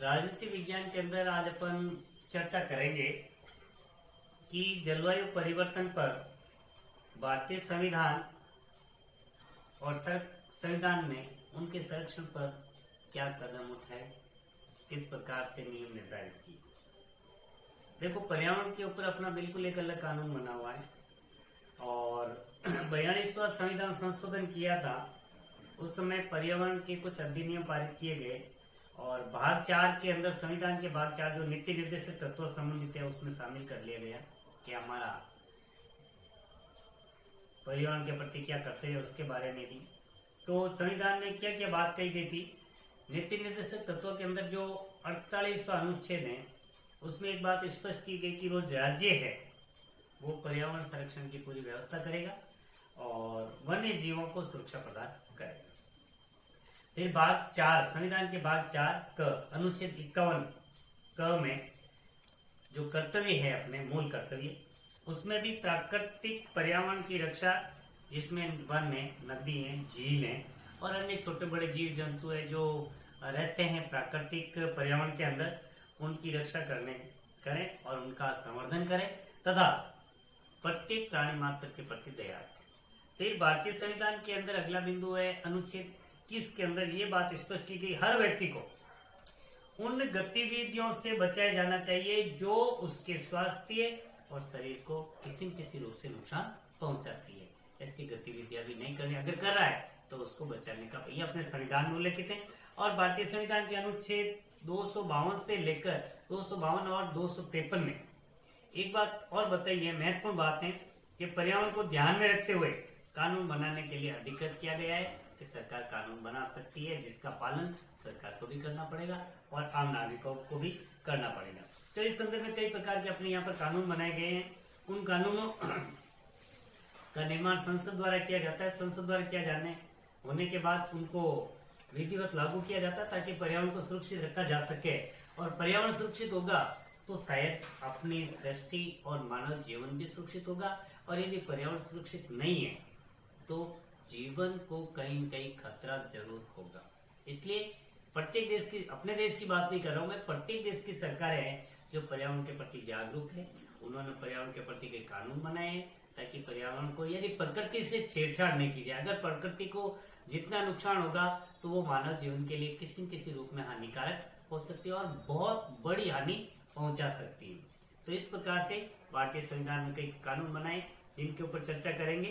राजनीति विज्ञान के अंदर आज अपन चर्चा करेंगे कि जलवायु परिवर्तन पर भारतीय संविधान और संविधान ने उनके संरक्षण पर क्या कदम उठाए, किस प्रकार से नियम निर्धारित किए। देखो, पर्यावरण के ऊपर अपना बिल्कुल एक अलग कानून बना हुआ है और 42वां संविधान संशोधन किया था। उस समय पर्यावरण के कुछ अधिनियम पारित किए गए और भाग 4 के अंदर, संविधान के भाग 4 जो नीति निर्देशक तत्व संबंधित है, उसमें शामिल कर लिया गया कि हमारा पर्यावरण के प्रति क्या कर्तव्य है, उसके बारे में भी। तो संविधान में क्या क्या बात कही गई थी। नीति निर्देशक तत्वों के अंदर जो 48वां अनुच्छेद है, उसमें एक बात स्पष्ट की गई कि वो राज्य है वो पर्यावरण संरक्षण की पूरी व्यवस्था करेगा और वन्य जीवों को सुरक्षा प्रदान करेगा। फिर भाग 4, संविधान के भाग 4 क अनुच्छेद 51 क में जो कर्तव्य है, अपने मूल कर्तव्य, उसमें भी प्राकृतिक पर्यावरण की रक्षा, जिसमें वन है, नदी है, झील है और अन्य छोटे बड़े जीव जंतु है जो रहते हैं प्राकृतिक पर्यावरण के अंदर, उनकी रक्षा करें और उनका संवर्धन करें तथा प्रत्येक प्राणी मात्र के प्रति दया रखें। फिर भारतीय संविधान के अंदर अगला बिंदु है अनुच्छेद 21 के अंदर ये बात स्पष्ट की गई, हर व्यक्ति को उन गतिविधियों से बचाया जाना चाहिए जो उसके स्वास्थ्य और शरीर को किसी न किसी रूप से नुकसान पहुंचाती है। ऐसी गतिविधियां भी नहीं करनी, अगर कर रहा है तो उसको बचाने का ये अपने संविधान में उल्लेखित है। और भारतीय संविधान के अनुच्छेद 252 से लेकर 252 और 253 में एक बात और बताइए, महत्वपूर्ण बात है कि पर्यावरण को ध्यान में रखते हुए कानून बनाने के लिए अधिकृत किया गया है कि सरकार कानून बना सकती है, जिसका पालन सरकार को भी करना पड़ेगा और आम नागरिकों को भी करना पड़ेगा। तो इस संदर्भ में कई प्रकार के अपने यहाँ पर कानून बनाए गए हैं। उन कानूनों का निर्माण संसद द्वारा किया जाता है। संसद द्वारा किया जाने होने के बाद उनको विधिवत लागू किया जाता है ताकि पर्यावरण को सुरक्षित रखा जा सके। और पर्यावरण सुरक्षित होगा तो शायद अपनी सृष्टि और मानव जीवन भी सुरक्षित होगा, और यदि पर्यावरण सुरक्षित नहीं है तो जीवन को कहीं न कहीं खतरा जरूर होगा। इसलिए प्रत्येक देश की, अपने देश की बात नहीं कर रहा हूं मैं, प्रत्येक देश की सरकारें हैं जो पर्यावरण के प्रति जागरूक है। उन्होंने पर्यावरण के प्रति कई कानून बनाए हैं ताकि पर्यावरण को, यदि प्रकृति से छेड़छाड़ नहीं की जाए, अगर प्रकृति को जितना नुकसान होगा तो वो मानव जीवन के लिए किसी न किसी रूप में हानिकारक हो सकती है और बहुत बड़ी हानि पहुंचा सकती है। तो इस प्रकार से भारतीय संविधान में कई कानून बनाए जिनके ऊपर चर्चा करेंगे।